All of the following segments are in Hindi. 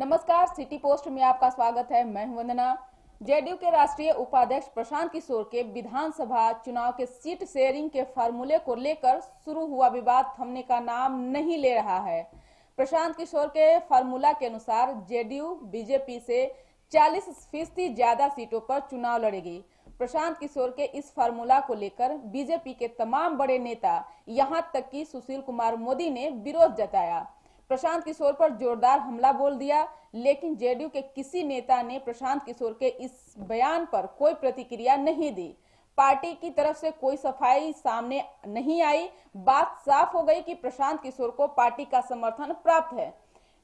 नमस्कार, सिटी पोस्ट में आपका स्वागत है। मैं हूं वंदना। जेडीयू के राष्ट्रीय उपाध्यक्ष प्रशांत किशोर के विधानसभा चुनाव के सीट शेयरिंग के फार्मूले को लेकर शुरू हुआ विवाद थमने का नाम नहीं ले रहा है। प्रशांत किशोर के फार्मूला के अनुसार जेडीयू बीजेपी से 40% ज्यादा सीटों पर चुनाव लड़ेगी। प्रशांत किशोर के इस फार्मूला को लेकर बीजेपी के तमाम बड़े नेता, यहां तक कि सुशील कुमार मोदी ने विरोध जताया। प्रशांत किशोर पर जोरदार हमला बोल दिया, लेकिन जेडीयू के किसी नेता ने प्रशांत किशोर के इस बयान पर कोई प्रतिक्रिया नहीं दी। पार्टी की तरफ से कोई सफाई सामने नहीं आई। बात साफ हो गई कि प्रशांत किशोर को पार्टी का समर्थन प्राप्त है।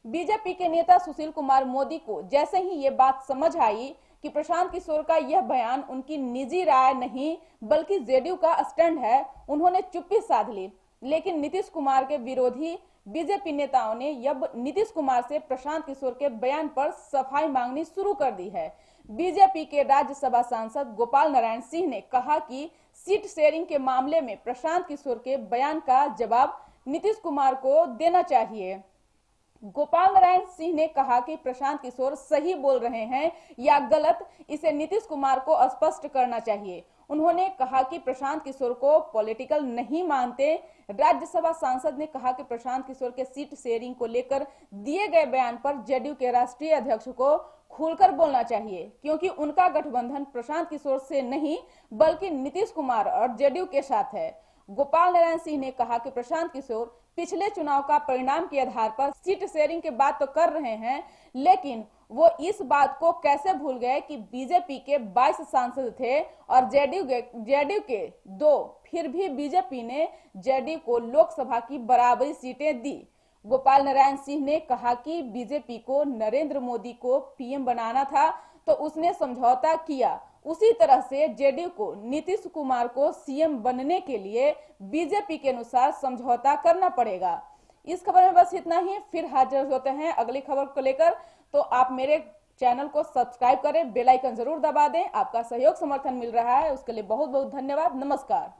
बीजेपी के नेता सुशील कुमार मोदी को जैसे ही ये बात समझ आई कि प्रशांत किशोर का यह बयान उनकी निजी राय नहीं बल्कि जेडीयू का स्टैंड है, उन्होंने चुप्पी साध ली। लेकिन नीतीश कुमार के विरोधी बीजेपी नेताओं ने अब नीतीश कुमार से प्रशांत किशोर के बयान पर सफाई मांगनी शुरू कर दी है। बीजेपी के राज्यसभा सांसद गोपाल नारायण सिंह ने कहा कि सीट शेयरिंग के मामले में प्रशांत किशोर के बयान का जवाब नीतीश कुमार को देना चाहिए। गोपाल नारायण सिंह ने कहा कि प्रशांत किशोर सही बोल रहे हैं या गलत, इसे नीतीश कुमार को स्पष्ट करना चाहिए। उन्होंने कहा कि प्रशांत किशोर को पॉलिटिकल नहीं मानते। राज्यसभा सांसद ने कहा कि प्रशांत किशोर के सीट शेयरिंग को लेकर दिए गए बयान पर जेडीयू के राष्ट्रीय अध्यक्ष को खुलकर बोलना चाहिए, क्योंकि उनका गठबंधन प्रशांत किशोर से नहीं बल्कि नीतीश कुमार और जेडीयू के साथ है। गोपाल नारायण सिंह ने कहा कि प्रशांत किशोर पिछले चुनाव का परिणाम के आधार पर सीट शेयरिंग की बात तो कर रहे हैं, लेकिन वो इस बात को कैसे भूल गए कि बीजेपी के 22 सांसद थे और जेडीयू के 2, फिर भी बीजेपी ने जेडीयू को लोकसभा की बराबरी सीटें दी। गोपाल नारायण सिंह ने कहा कि बीजेपी को नरेंद्र मोदी को पीएम बनाना था तो उसने समझौता किया, उसी तरह से जेडीयू को नीतीश कुमार को सीएम बनने के लिए बीजेपी के अनुसार समझौता करना पड़ेगा। इस खबर में बस इतना ही। फिर हाजिर होते हैं अगली खबर को लेकर। तो आप मेरे चैनल को सब्सक्राइब करें, बेल आइकन जरूर दबा दें। आपका सहयोग समर्थन मिल रहा है, उसके लिए बहुत बहुत धन्यवाद। नमस्कार।